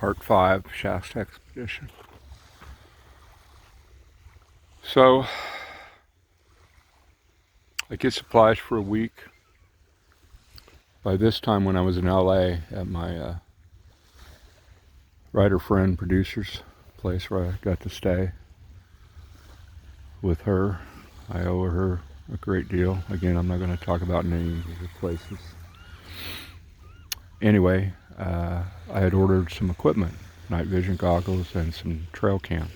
Part 5, Shasta Expedition. So, I get supplies for a week. By this time, when I was in LA at my writer friend producer's place where I got to stay with her, I owe her a great deal. Again, I'm not going to talk about names of the places. Anyway, I had ordered some equipment, night vision goggles and some trail cams.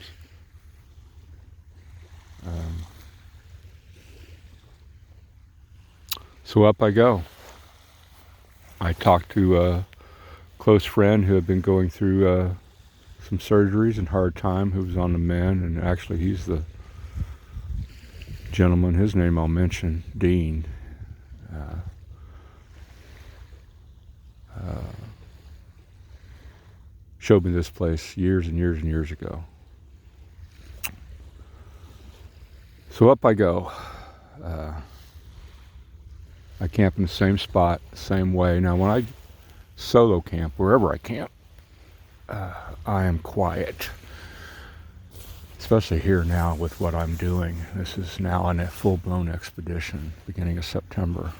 So up I go. I talked to a close friend who had been going through some surgeries and hard time, who was on the mend, and actually he's the gentleman, his name I'll mention, Dean. Showed me this place years and years and years ago. So up I go. I camp in the same spot, the same way. Now when I solo camp, wherever I camp, I am quiet. Especially here now with what I'm doing. This is now in a full-blown expedition, beginning of September.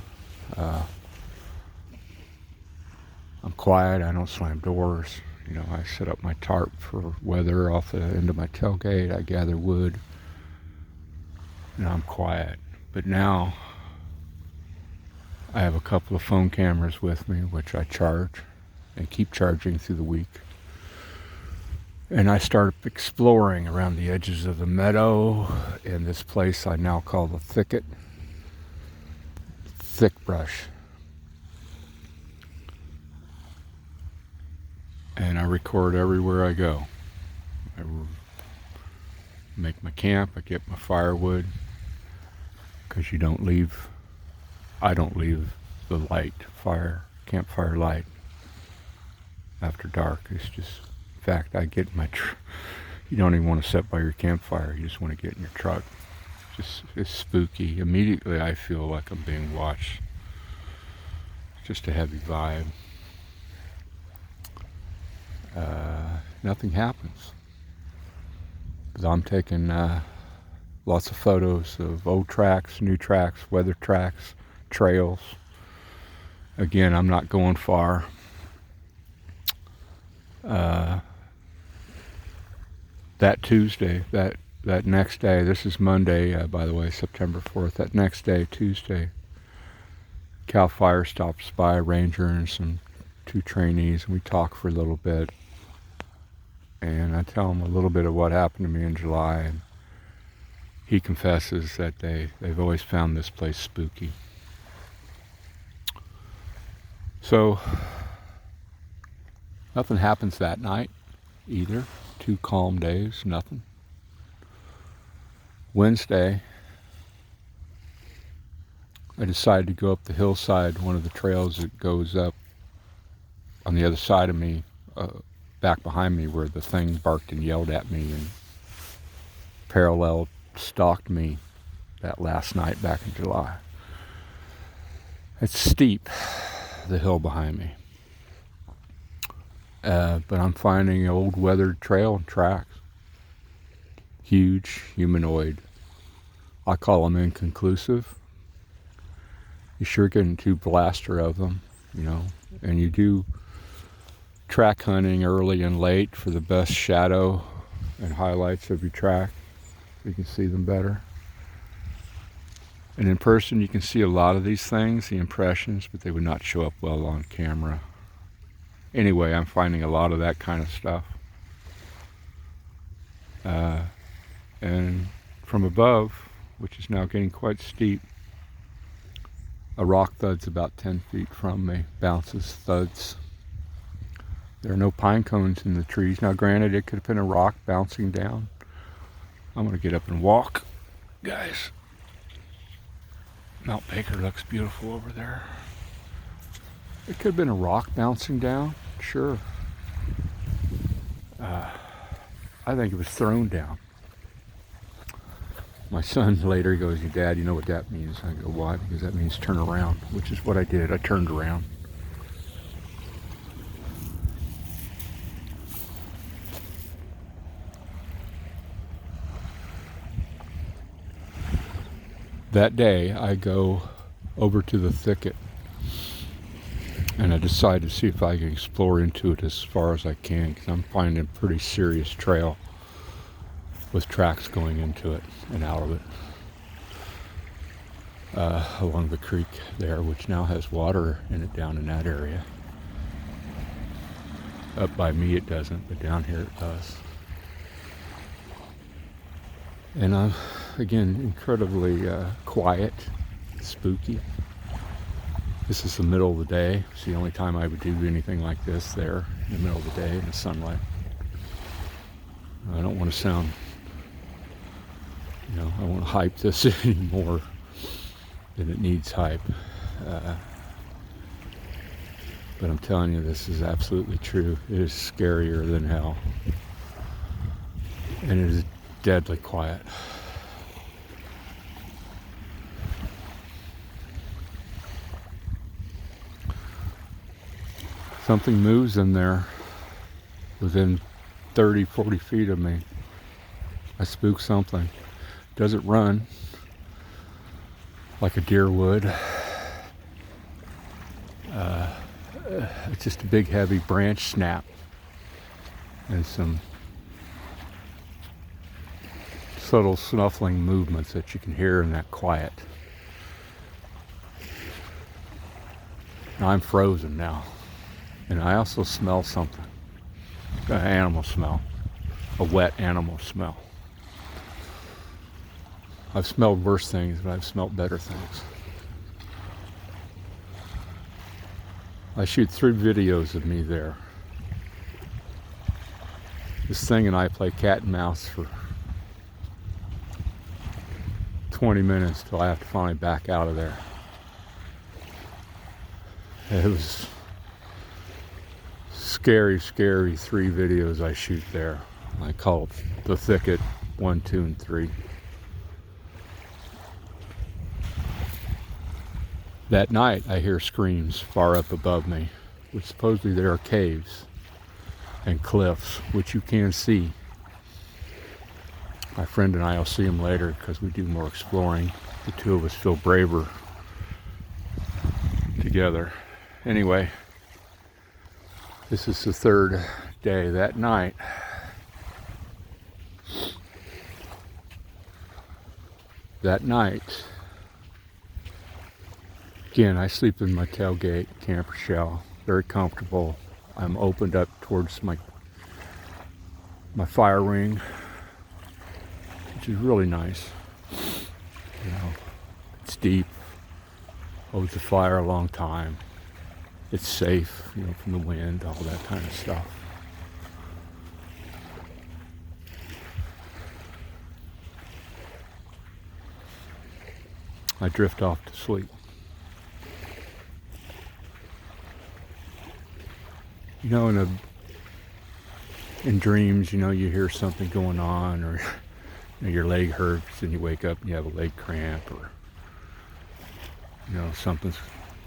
I'm quiet, I don't slam doors. You know, I set up my tarp for weather off the end of my tailgate. I gather wood. And I'm quiet. But now, I have a couple of phone cameras with me, which I charge and keep charging through the week. And I start exploring around the edges of the meadow in this place I now call the thicket. Thick brush. And I record everywhere I go. I make my camp, I get my firewood, because I don't leave the campfire light after dark. It's just, in fact, I get in my you don't even want to sit by your campfire, you just want to get in your truck. It's spooky. Immediately I feel like I'm being watched. Just a heavy vibe. Nothing happens. Because I'm taking lots of photos of old tracks, new tracks, weather tracks, trails. Again, I'm not going far. That Tuesday, that next day, this is Monday, by the way, September 4th, that next day, Tuesday, Cal Fire stops by, a ranger and two trainees, and we talk for a little bit. And I tell him a little bit of what happened to me in July, and he confesses that they've always found this place spooky. So, nothing happens that night either. 2 calm days, nothing. Wednesday, I decided to go up the hillside, one of the trails that goes up on the other side of me, back behind me, where the thing barked and yelled at me and parallel stalked me that last night back in July. It's steep, the hill behind me. But I'm finding an old weathered trail and tracks. Huge, humanoid. I call them inconclusive. You sure getting 2 blaster of them, you know, and you do track hunting early and late for the best shadow and highlights of your track. You can see them better. And in person you can see a lot of these things, the impressions, but they would not show up well on camera. Anyway, I'm finding a lot of that kind of stuff. And from above, which is now getting quite steep, a rock thuds about 10 feet from me, bounces, thuds. There are no pine cones in the trees. Now granted, it could have been a rock bouncing down. I'm going to get up and walk, guys. Mount Baker looks beautiful over there. It could have been a rock bouncing down, sure. I think it was thrown down. My son later goes, "Dad, you know what that means?" I go, "Why?" Because that means turn around, which is what I did. I turned around. That day, I go over to the thicket and I decide to see if I can explore into it as far as I can, because I'm finding a pretty serious trail with tracks going into it and out of it, along the creek there, which now has water in it down in that area. Up by me it doesn't, but down here it does. And I'm, again, incredibly quiet, spooky. This is the middle of the day. It's the only time I would do anything like this there, in the middle of the day in the sunlight. I don't want to sound, I don't want to hype this any more than it needs hype. But I'm telling you, this is absolutely true. It is scarier than hell. And it is deadly quiet. Something moves in there within 30, 40 feet of me. I spook something. Doesn't run like a deer would. It's just a big heavy branch snap and some subtle snuffling movements that you can hear in that quiet. Now I'm frozen now. And I also smell something, an animal smell, a wet animal smell. I've smelled worse things, but I've smelled better things. I shoot 3 videos of me there. This thing and I play cat and mouse for 20 minutes till I have to finally back out of there. It was scary 3 videos I shoot there. I call it the thicket 1, 2, and 3. That night I hear screams far up above me, which supposedly there are caves and cliffs, which you can see. My friend and I will see them later because we do more exploring. The two of us feel braver together. Anyway, this is the 3rd day. That night, again, I sleep in my tailgate camper shell, very comfortable. I'm opened up towards my fire ring, which is really nice. It's deep, holds the fire a long time. It's safe, from the wind, all that kind of stuff. I drift off to sleep. In dreams, you hear something going on, or your leg hurts and you wake up and you have a leg cramp, or something's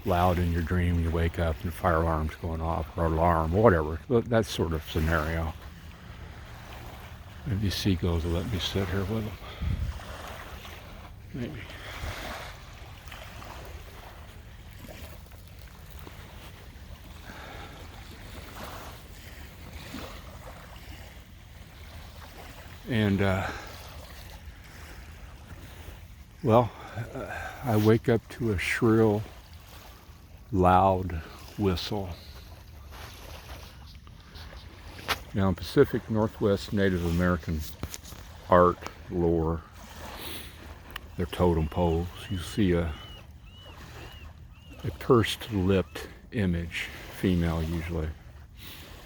loud in your dream and you wake up and the fire alarm's going off, or alarm, whatever, that sort of scenario. Maybe seagulls will let me sit here with them. Maybe. And I wake up to a shrill, loud whistle. Now, in Pacific Northwest Native American art lore, their totem poles, you see a pursed-lipped image, female usually,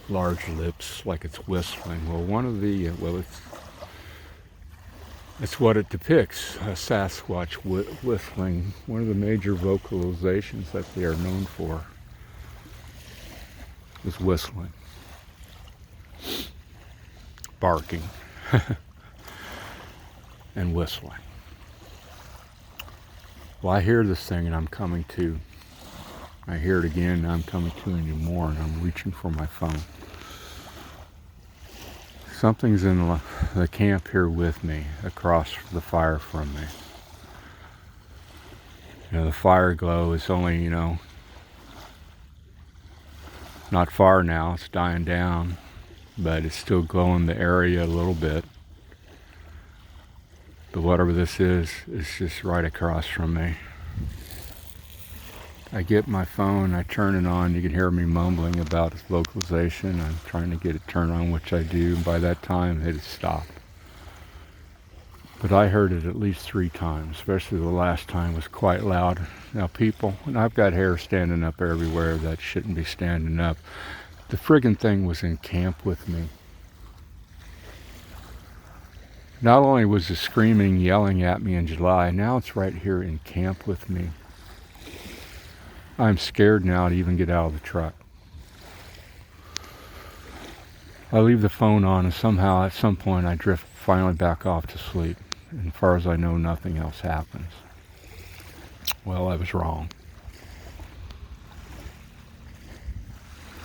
large lips, like it's whistling. Well, it's what it depicts, a Sasquatch whistling. One of the major vocalizations that they are known for is whistling, barking, and whistling. Well, I hear this thing and I'm coming to. I hear it again and I'm coming to anymore, and I'm reaching for my phone. Something's in the camp here with me, across the fire from me. The fire glow is only, not far now. It's dying down, but it's still glowing the area a little bit. But whatever this is just right across from me. I get my phone, I turn it on, you can hear me mumbling about its localization. I'm trying to get it turned on, which I do, and by that time it had stopped. But I heard it at least 3 times, especially the last time was quite loud. Now people, and I've got hair standing up everywhere that shouldn't be standing up. The friggin' thing was in camp with me. Not only was it screaming, yelling at me in July, now it's right here in camp with me. I'm scared now to even get out of the truck. I leave the phone on and somehow at some point I drift finally back off to sleep. And as far as I know, nothing else happens. Well, I was wrong.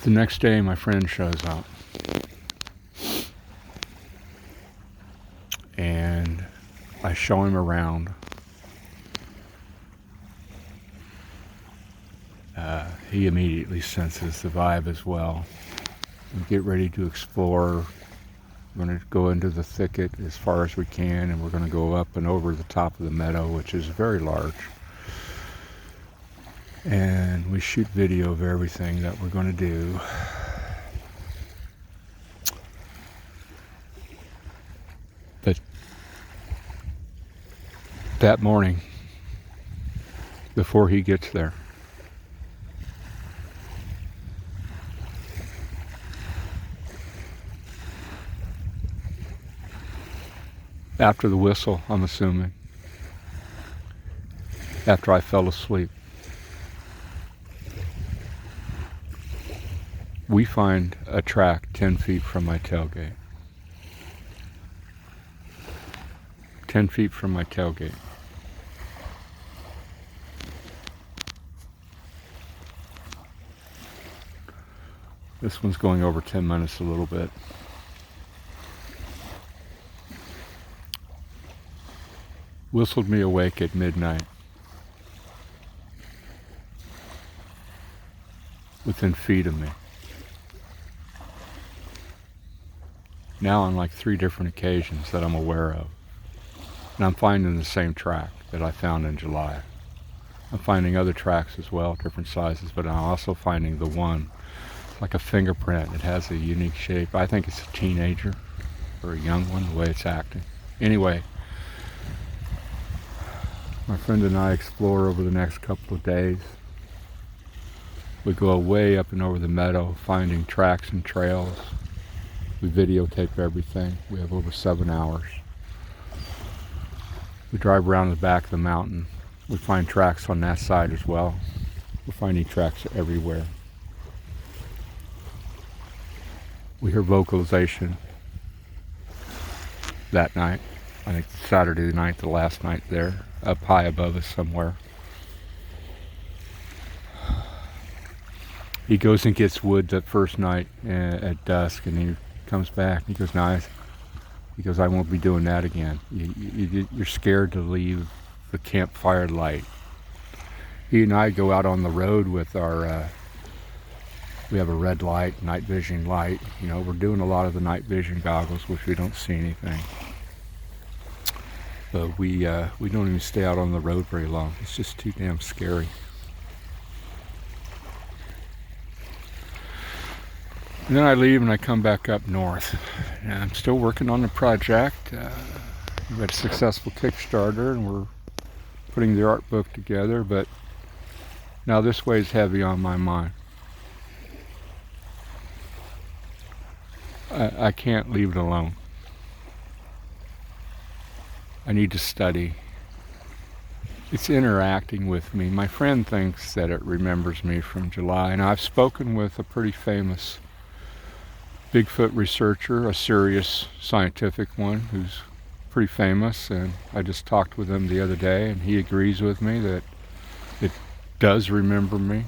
The next day, my friend shows up. And I show him around. He immediately senses the vibe as well. We get ready to explore. We're going to go into the thicket as far as we can, and we're going to go up and over the top of the meadow, which is very large. And we shoot video of everything that we're going to do. But that morning, before he gets there, after the whistle, I'm assuming, after I fell asleep, we find a track 10 feet from my tailgate. 10 feet from my tailgate. This one's going over 10 minutes a little bit. Whistled me awake at midnight. Within feet of me. Now on like 3 different occasions that I'm aware of. And I'm finding the same track that I found in July. I'm finding other tracks as well, different sizes, but I'm also finding the one, like a fingerprint. It has a unique shape. I think it's a teenager or a young one, the way it's acting. Anyway, my friend and I explore over the next couple of days. We go way up and over the meadow, finding tracks and trails. We videotape everything. We have over 7 hours. We drive around the back of the mountain. We find tracks on that side as well. We're finding tracks everywhere. We hear vocalization that night. I think Saturday night, the last night there, up high above us somewhere. He goes and gets wood that first night at dusk, and he comes back. He goes, "Nice." He goes, "I won't be doing that again. You're scared to leave the campfire light." He and I go out on the road with our, we have a red light, night vision light. We're doing a lot of the night vision goggles, which we don't see anything. But we don't even stay out on the road very long. It's just too damn scary. And then I leave and I come back up north. And I'm still working on the project. We've had a successful Kickstarter and we're putting the art book together, but now this weighs heavy on my mind. I can't leave it alone. I need to study. It's interacting with me. My friend thinks that it remembers me from July, and I've spoken with a pretty famous Bigfoot researcher, a serious scientific one who's pretty famous, and I just talked with him the other day, and he agrees with me that it does remember me.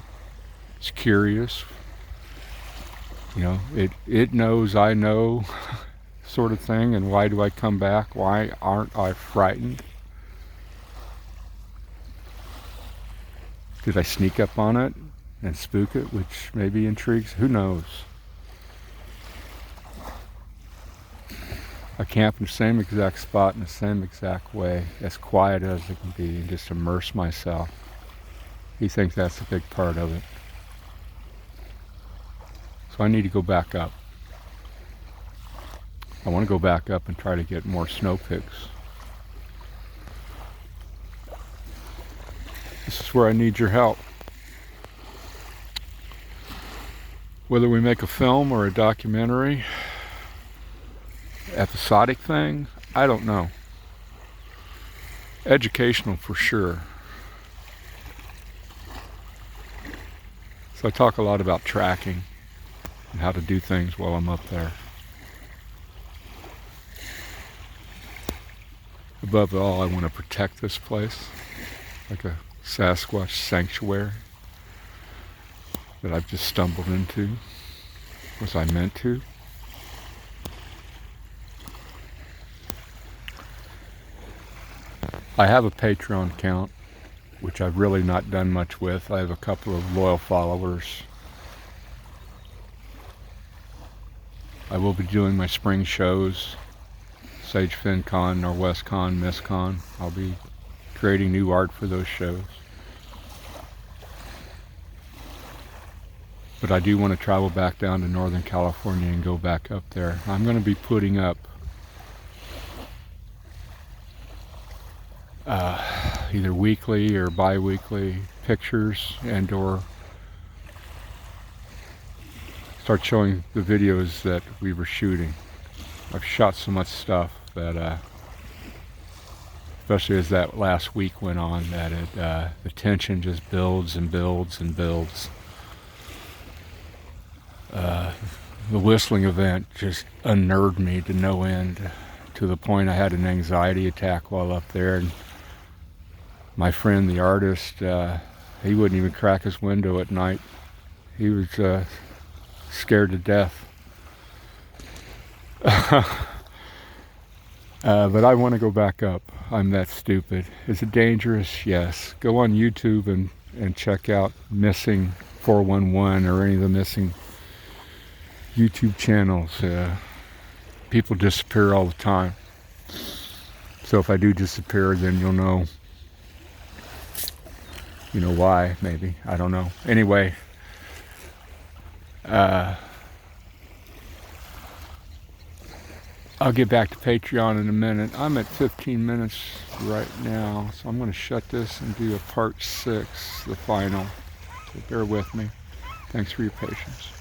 It's curious. It knows I know sort of thing, and why do I come back? Why aren't I frightened? Did I sneak up on it and spook it, which maybe intrigues? Who knows? I camp in the same exact spot in the same exact way, as quiet as it can be, and just immerse myself. He thinks that's a big part of it. So I need to go back up. I want to go back up and try to get more snow pics. This is where I need your help. Whether we make a film or a documentary, episodic thing, I don't know. Educational for sure. So I talk a lot about tracking and how to do things while I'm up there. Above all, I want to protect this place like a Sasquatch sanctuary that I've just stumbled into. Was I meant to? I have a Patreon account, which I've really not done much with. I have a couple of loyal followers. I will be doing my spring shows, Sage FinCon, Norwestcon, MissCon. I'll be creating new art for those shows. But I do want to travel back down to Northern California and go back up there. I'm going to be putting up either weekly or bi-weekly pictures and or start showing the videos that we were shooting. I've shot so much stuff that especially as that last week went on, that the tension just builds and builds and builds. The whistling event just unnerved me to no end, to the point I had an anxiety attack while up there. And my friend, the artist, he wouldn't even crack his window at night. He was scared to death. But I want to go back up. I'm that stupid. Is it dangerous? Yes. Go on YouTube and check out Missing 411 or any of the missing YouTube channels. People disappear all the time. So if I do disappear, then you'll know. You know why, maybe. I don't know. Anyway, I'll get back to Patreon in a minute. I'm at 15 minutes right now, so I'm going to shut this and do a part 6, the final. So bear with me. Thanks for your patience.